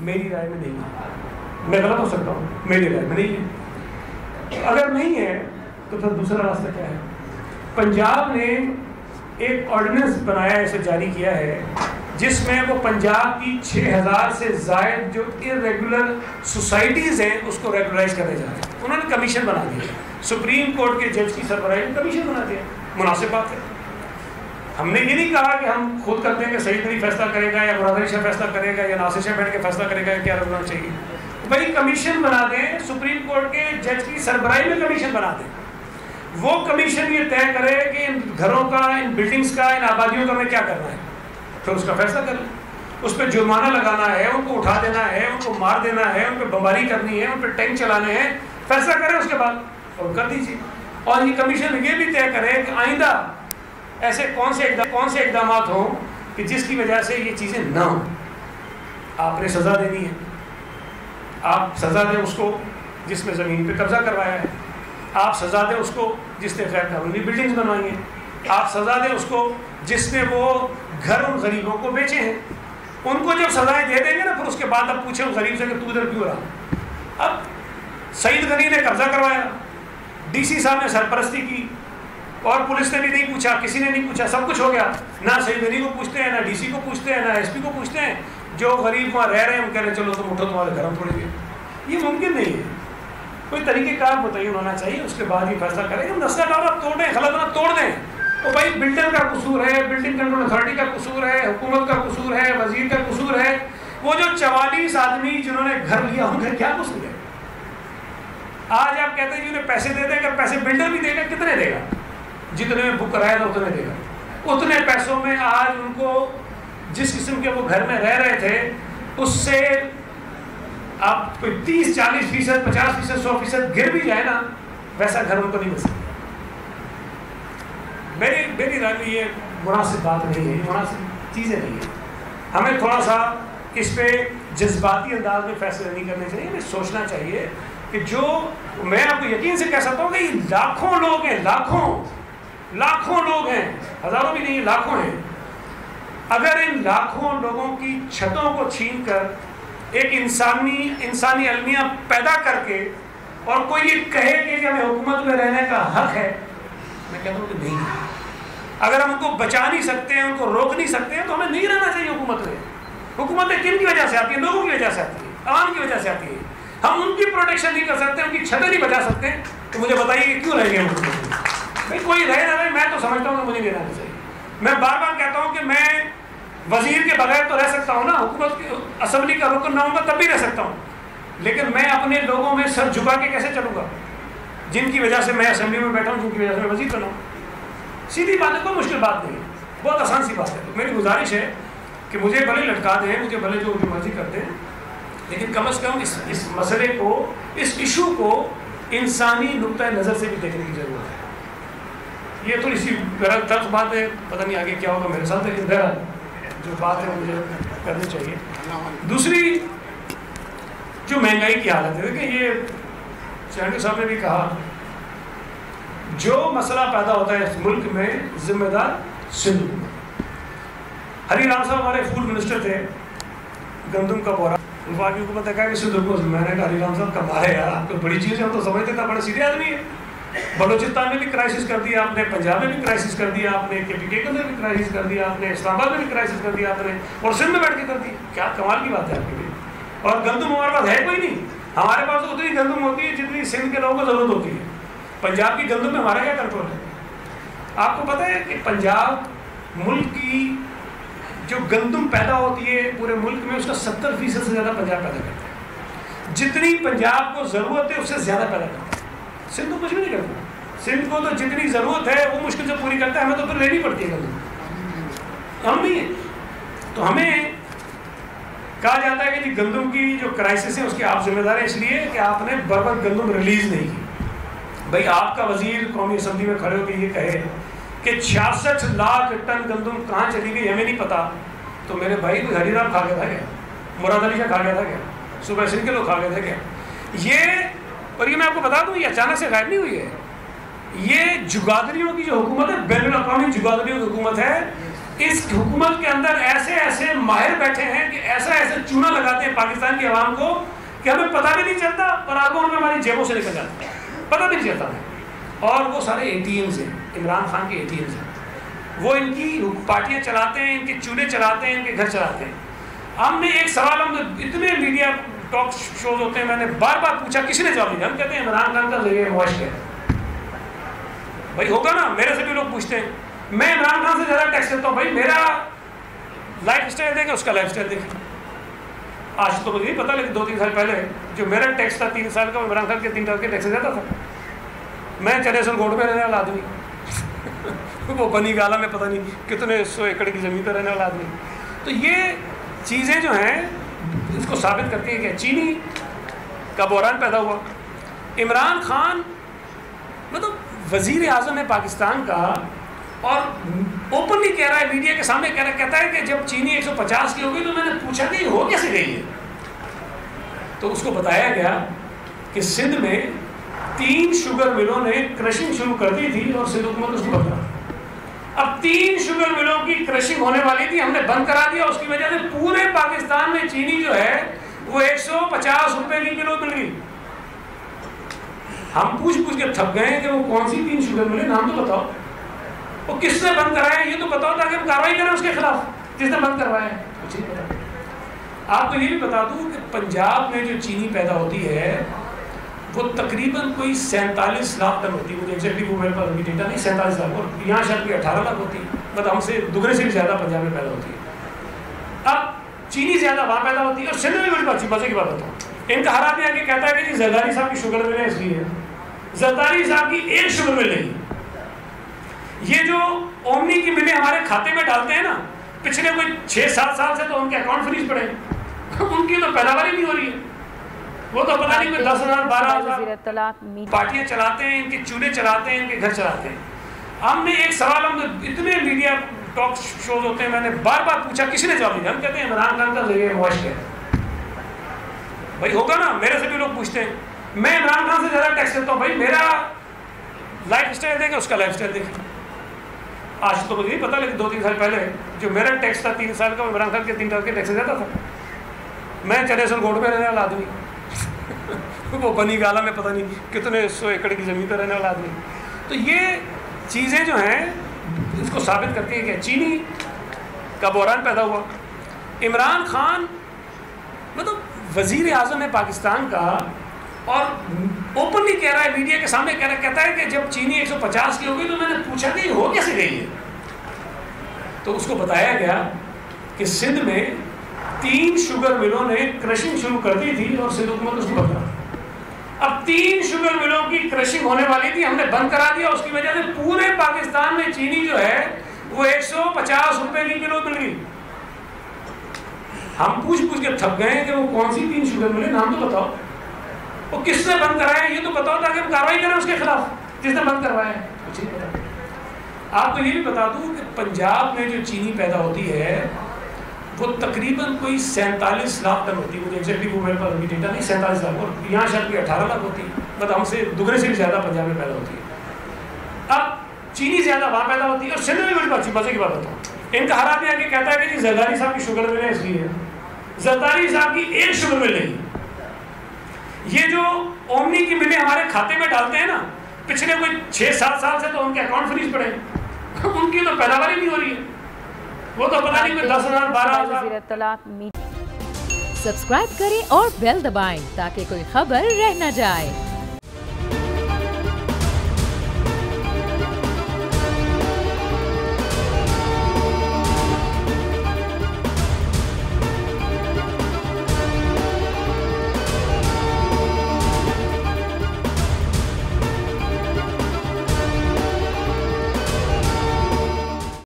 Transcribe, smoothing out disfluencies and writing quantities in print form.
میری رائے میں نہیں ہے، میں غلط ہو سکتا ہوں، میری رائے میں نہیں ہے۔ اگر نہیں ہے تو پھر دوسرا راستہ کیا ہے؟ پنجاب نے ایک آرڈیننس بنایا ہے، اسے جاری کیا ہے، جس میں وہ پنجاب کی 6000 سے زائد جو ارریگولر سوسائٹیز ہیں اس کو ریگولرائز کرنے جا رہے ہیں۔ انہوں نے کمیشن بنا دیا، سپریم کورٹ کے جج کی سربراہی میں کمیشن بنا دیا۔ مناسب بات ہے، ہم نے یہ نہیں کہا کہ ہم خود کرتے ہیں کہ سعید علی فیصلہ کرے گا یا مراد علی شاہ فیصلہ کرے گا یا ناصر شاہ بیٹھ کے فیصلہ کرے گا کیا ہونا چاہیے۔ بھائی کمیشن بنا دیں، سپریم کورٹ کے جج کی سربراہی میں کمیشن بنا دیں، وہ کمیشن یہ طے کرے کہ ان گھروں کا، ان بلڈنگز کا، ان آبادیوں کا ہمیں کیا کرنا ہے، پھر اس کا فیصلہ کر لیں۔ اس پہ جرمانہ لگانا ہے، ان کو اٹھا دینا ہے، ان کو مار دینا ہے، ان پہ بمباری کرنی ہے، ان پہ ٹینک چلانے ہیں، فیصلہ کریں اس کے بعد اور کر دیجیے۔ اور یہ کمیشن یہ بھی طے کرے کہ آئندہ ایسے کون سے اقدامات ہوں کہ جس کی وجہ سے یہ چیزیں نہ ہوں۔ آپ نے سزا دینی ہے، آپ سزا دیں اس کو جس میں زمین پہ قبضہ کروایا ہے، آپ سزا دیں اس کو جس نے غیر قانونی بلڈنگز بنوائی ہیں، آپ سزا دیں اس کو جس نے وہ گھر ان غریبوں کو بیچے ہیں۔ ان کو جب سزائیں دے دیں گے نا، پھر اس کے بعد اب پوچھیں اس غریب سے کہ تو ادھر کیوں رہا۔ اب سعید غنی نے قبضہ کروایا، ڈی سی صاحب نے سرپرستی کی، اور پولیس نے بھی نہیں پوچھا، کسی نے نہیں پوچھا، سب کچھ ہو گیا۔ نہ سعید غنی کو پوچھتے ہیں، نہ ڈی سی کو پوچھتے ہیں، نہ ایس پی کو پوچھتے ہیں، جو غریب وہاں رہ رہے ہیں ہم کہہ رہے ہیں چلو تم اٹھو تمہارے گھر ہم توڑیں گے۔ یہ ممکن نہیں ہے، کوئی طریقہ کار متعین ہونا چاہیے، اس کے بعد ہی فیصلہ کریں۔ ہم مسئلہ ڈالا توڑیں، غلط نہ توڑ دیں، تو بھائی بلڈر کا قصور ہے، بلڈنگ کنٹرول اتھارٹی کا قصور ہے، حکومت کا قصور ہے، وزیر کا قصور ہے۔ وہ جو 44 آدمی جنہوں نے گھر لیا ان کا کیا قصور ہے؟ آج آپ کہتے ہیں انہیں پیسے دے دیں، اگر پیسے بلڈر بھی دے گا کتنے دے گا؟ جتنے میں بک کرایا تھا اتنے دے گا۔ اتنے پیسوں میں آج ان کو جس قسم کے وہ گھر میں رہ رہے تھے اس سے آپ کوئی 30 40% 50% 100% گر بھی جائے نا، ویسا گھر ان کو نہیں مل سکتا۔ میری رائے میں یہ مناسب بات نہیں ہے، مناسب چیزیں نہیں ہیں۔ ہمیں تھوڑا سا اس پہ جذباتی انداز میں فیصلے نہیں کرنے چاہیے، ہمیں سوچنا چاہیے کہ جو میں آپ کو یقین سے کہہ سکتا ہوں کہ یہ لاکھوں لوگ ہیں، لاکھوں لوگ ہیں، ہزاروں بھی نہیں، لاکھوں ہیں۔ اگر ان لاکھوں لوگوں کی چھتوں کو چھین کر ایک انسانی المیہ پیدا کر کے اور کوئی یہ کہے کہ ہمیں حکومت میں رہنے کا حق ہے، میں کہتا ہوں کہ نہیں۔ اگر ہم ان کو بچا نہیں سکتے ہیں، ان کو روک نہیں سکتے ہیں، تو ہمیں نہیں رہنا چاہیے حکومت میں۔ حکومتیں کن کی وجہ سے آتی ہیں؟ لوگوں کی وجہ سے آتی ہے، عوام کی وجہ سے آتی ہے۔ ہم ان کی پروٹیکشن نہیں کر سکتے، ان کی چھتیں نہیں بچا سکتے، تو مجھے بتائیے کہ کیوں رہ گئے حکومت میں؟ بھائی کوئی رہے نہ رہے، میں تو سمجھتا ہوں کہ مجھے نہیں رہنا چاہیے۔ میں بار بار کہتا ہوں کہ میں وزیر کے بغیر تو رہ سکتا ہوں نا، حکومت کی اسمبلی کا رکن نہ ہوں گا تب بھی رہ سکتا ہوں، لیکن میں اپنے لوگوں میں سر جھکا کے کیسے چلوں گا جن کی وجہ سے میں اسمبلی میں بیٹھا ہوں، جن کی وجہ سے میں وزیر بنا ہوں؟ سیدھی بات ہے، کوئی مشکل بات نہیں ہے، بہت آسان سی بات ہے۔ میری گزارش ہے کہ مجھے بھلے لٹکا دیں، مجھے بھلے جو مرضی کرتے ہیں، لیکن کم از کم اس مسئلے کو، اس ایشو کو انسانی نقطۂ نظر سے بھی دیکھنے کی ضرورت ہے۔ یہ تھوڑی سی تلخ بات ہے، پتہ نہیں آگے کیا ہوگا میرے ساتھ، لیکن بہرحال جو بات ہے مجھے کرنی چاہیے۔ دوسری جو مہنگائی کی حالت ہے، دیکھیں یہ چینڈو صاحب نے بھی کہا، جو مسئلہ پیدا ہوتا ہے اس ملک میں ذمہ دار سندھ حکومت۔ ہری رام صاحب ہمارے فوڈ منسٹر تھے، گندم کا بورا وفاقی حکومت نے کہا کہ سندھ حکومت، میں نے کہا ہری رام صاحب کمال ہے یار، آپ کو بڑی چیز ہے، ہم تو سمجھتے تھے بڑے سیدھے آدمی ہے۔ بلوچستان میں بھی کرائسس کر دیا آپ نے، پنجاب میں بھی کرائسس کر دیا آپ نے، KPK میں بھی کرائسس کر دیا آپ نے، اسلام آباد میں بھی کرائسس کر دیا آپ نے، اور سندھ میں بیٹھ کے کر دی۔ کیا کمال کی بات ہے آپ کے لیے۔ اور گندم ہمارے پاس ہے کوئی نہیں، ہمارے پاس اتنی گندم ہوتی ہے جتنی سندھ کے لوگوں کو ضرورت ہوتی ہے۔ پنجاب کی گندم میں ہمارا کیا کنٹرول ہے؟ آپ کو پتہ ہے کہ پنجاب ملک کی جو گندم پیدا ہوتی ہے پورے ملک میں، اس کا 70% سے زیادہ پنجاب پیدا کرتا ہے۔ جتنی پنجاب کو ضرورت ہے اس سے زیادہ پیدا کرتا ہے۔ سندھ کو کچھ بھی نہیں کرتا، سندھ کو تو جتنی ضرورت ہے وہ مشکل سے پوری کرتا ہے، ہمیں تو پھر لینی پڑتی ہے گندم، ہم نہیں ہیں۔ تو ہمیں کہا جاتا ہے کہ جی گندم کی جو کرائسس ہے اس کے آپ ذمہ دار ہیں، اس لیے کہ آپ نے بر وقت گندم ریلیز نہیں کی۔ بھائی آپ کا وزیر قومی اسمبلی میں کھڑے ہو کے یہ کہے کہ 66 لاکھ ٹن گندم کہاں چلی گئی ہمیں نہیں پتا، تو میرے بھائی کوئی ہری رام کھا گیا تھا کیا؟ مراد علی شاہ کھا گیا تھا کیا؟ صوبہ سندھ کے لوگ کھا گئے تھے کیا؟ اور یہ میں آپ کو بتا دوں، یہ اچانک سے غائب نہیں ہوئی ہے، یہ جگادریوں کی جو حکومت ہے، بین الاقوامی جگادریوں کی حکومت ہے، اس حکومت کے اندر ایسے ایسے ماہر بیٹھے ہیں کہ ایسا ایسا چونا لگاتے ہیں پاکستان کی عوام کو کہ ہمیں پتہ بھی نہیں چلتا اور آگے ان میں ہماری جیبوں سے نکل جاتا ہے، پتہ بھی نہیں چلتا ہے۔ اور وہ سارے اے ٹی ایمز ہیں، عمران خان کے اے ٹی ایمز ہیں، وہ ان کی پارٹیاں چلاتے ہیں، ان کے چولہے چلاتے ہیں، ان کے گھر چلاتے ہیں۔ ہم نے ایک سوال، ہم اتنے میڈیا ٹاک شوز ہوتے ہیں، میں نے بار بار پوچھا، کسی نے جواب نہیں دیا۔ ہم کہتے ہیں عمران خان کا ذریعہ معاش کیا ہے؟ بھائی ہوگا نا، میرے سے بھی لوگ پوچھتے ہیں، میں عمران خان سے زیادہ ٹیکس دیتا ہوں، بھائی میرا لائف اسٹائل دیکھیں، اس کا لائف اسٹائل دیکھیں۔ آج تو مجھے نہیں پتا، لیکن 2-3 سال پہلے جو میرا ٹیکس تھا 3 سال کا، عمران خان کے 3 سال کے ٹیکس سے زیادہ تھا۔ میں چنیسل گوٹ میں رہنے والا آدمی، وہ بنی گالا میں پتہ نہیں کتنے 100 ایکڑ کی زمین پہ رہنے والا آدمی۔ تو یہ چیزیں جو ہیں اس کو ثابت کرتی ہیں کہ چینی کا بحران پیدا ہوا۔ عمران خان مطلب وزیر اعظم ہے پاکستان کا، اور اوپنلی کہہ رہا ہے، میڈیا کے سامنے کہتا ہے کہ جب چینی 150 کی ہوگی تو میں نے پوچھا کہ یہ ہو کیسے گئی ہے؟ تو اس کو بتایا گیا کہ سندھ میں 3 شوگر ملوں نے کرشنگ شروع کر دی تھی اور سندھ حکومت اس کو بند کرا۔ اب 3 شوگر ملوں کی کرشنگ ہونے والی تھی، ہم نے بند کرا دیا، اس کی وجہ سے پورے پاکستان میں چینی جو ہے وہ 150 روپے کی کلو مل گئی۔ ہم پوچھ کے تھک گئے ہیں کہ وہ کون سی 3 شوگر ملیں، نام تو بتاؤ، وہ کس نے بند کرائے یہ تو بتاؤ، تاکہ ہم کارروائی کریں اس کے خلاف جس نے بند کروایا ہے۔ کچھ نہیں پتا۔ آپ کو یہ بھی بتا دوں کہ پنجاب میں جو چینی پیدا ہوتی ہے وہ تقریباً کوئی 47 لاکھ ٹن ہوتی ہے، مجھے ایگزیکٹلی وہ میرے پاس ابھی ڈیٹا نہیں، 47 لاکھ، اور یہاں شاید کوئی 18 لاکھ ہوتی ہے، مطلب ہم سے دگنے سے بھی زیادہ پنجاب میں پیدا ہوتی ہے۔ اب چینی زیادہ وہاں پیدا ہوتی ہے، اور سندھ میں بڑی بات مزے کی بات بتاؤں، ان کا ہر آدمی آ کے کہتا ہے کہ جی زرداری صاحب کی شوگر مل ہے، اس لیے زرداری صاحب کی 1 شوگر مل نہیں۔ یہ جو اومنی کی ملیں ہمارے کھاتے میں ڈالتے ہیں نا، پچھلے کوئی 6-7 سال سے تو ان کے اکاؤنٹ فریز پڑے ہیں، ان کی تو پیداوار ہی نہیں ہو رہی ہے، وہ تو پتہ نہیں کوئی 10,000 12,000 پارٹیاں چلاتے ہیں، ان کے چولہے چلاتے ہیں، ان کے گھر چلاتے ہیں۔ ہم نے ایک سوال، ہم اتنے میڈیا ٹاک شوز ہوتے ہیں، میں نے بار بار پوچھا، کسی نے جواب نہیں دیا۔ ہم کہتے ہیں عمران خان کا ذریعہ معاش کیا ہے؟ بھائی ہوگا نا، میرے سے بھی لوگ پوچھتے ہیں، میں عمران خان سے زیادہ ٹیکس دیتا ہوں، بھائی میرا لائف اسٹائل دیکھیں، اس کا لائف اسٹائل دیکھیں۔ آج تو مجھے نہیں پتا، لیکن 2-3 سال پہلے جو میرا ٹیکس تھا 3 سال کا، عمران خان کے 3 سال کے ٹیکس سے زیادہ تھا۔ میں چنیسل گوٹ میں رہنے والا آدمی، وہ بنی گالا میں پتہ نہیں کتنے 100 ایکڑ کی زمین پہ رہنے والا آدمی۔ تو یہ چیزیں جو ہیں اس کو ثابت کرتی ہیں کہ چینی کا بحران پیدا ہوا۔ عمران خان مطلب وزیر اعظم ہے پاکستان کا، اور اوپنلی کہہ رہا ہے، میڈیا کے سامنے کہتا ہے کہ جب چینی 150 کی ہوگی تو میں نے پوچھا کہ یہ ہو کیسے گئی ہے؟ تو اس کو بتایا گیا کہ سندھ میں 3 شوگر ملوں نے کرشنگ شروع کر دی تھی اور سندھ حکومت اس کو بند کرا۔ اب 3 شوگر ملوں کی کرشنگ ہونے والی تھی، ہم نے بند کرا دیا، اس کی وجہ سے پورے پاکستان میں چینی جو ہے وہ 150 روپے کی کلو مل گئی۔ ہم پوچھ کے تھک گئے ہیں کہ وہ کون سی 3 شوگر ملیں، نام تو بتاؤ، وہ کس نے بند کرائے یہ تو بتاؤ، تاکہ ہم کارروائی کریں اس کے خلاف جس نے بند کروایا ہے۔ کچھ نہیں پتا۔ آپ کو یہ بھی بتا دوں کہ پنجاب میں جو چینی پیدا ہوتی ہے وہ تقریباً کوئی 47 لاکھ ٹن ہوتی ہے، مجھے ایگزیکٹلی وہ میرے پاس ابھی ڈیٹا نہیں، 47 لاکھ، اور یہاں شاید کوئی 18 لاکھ ہوتی ہے، مطلب ہم سے دگنے سے بھی زیادہ پنجاب میں پیدا ہوتی ہے۔ اب چینی زیادہ وہاں پیدا ہوتی ہے، اور سندھ میں بڑی بات مزے کی بات بتاؤں، ان کا ہر آدمی آ کے کہتا ہے کہ جی زرداری صاحب کی شوگر مل ہے، اس لیے زرداری صاحب کی 1 شوگر مل نہیں۔ یہ جو اومنی کی ملیں ہمارے کھاتے میں ڈالتے ہیں نا، پچھلے کوئی 6-7 سال سے تو ان کے اکاؤنٹ فریز پڑے ہیں، ان کی تو پیداوار ہی نہیں ہو رہی ہے، وہ تو پتہ نہیں کوئی 10,000 12,000۔ سبسکرائب کریں اور بیل دبائیں تاکہ کوئی خبر رہ نہ جائے۔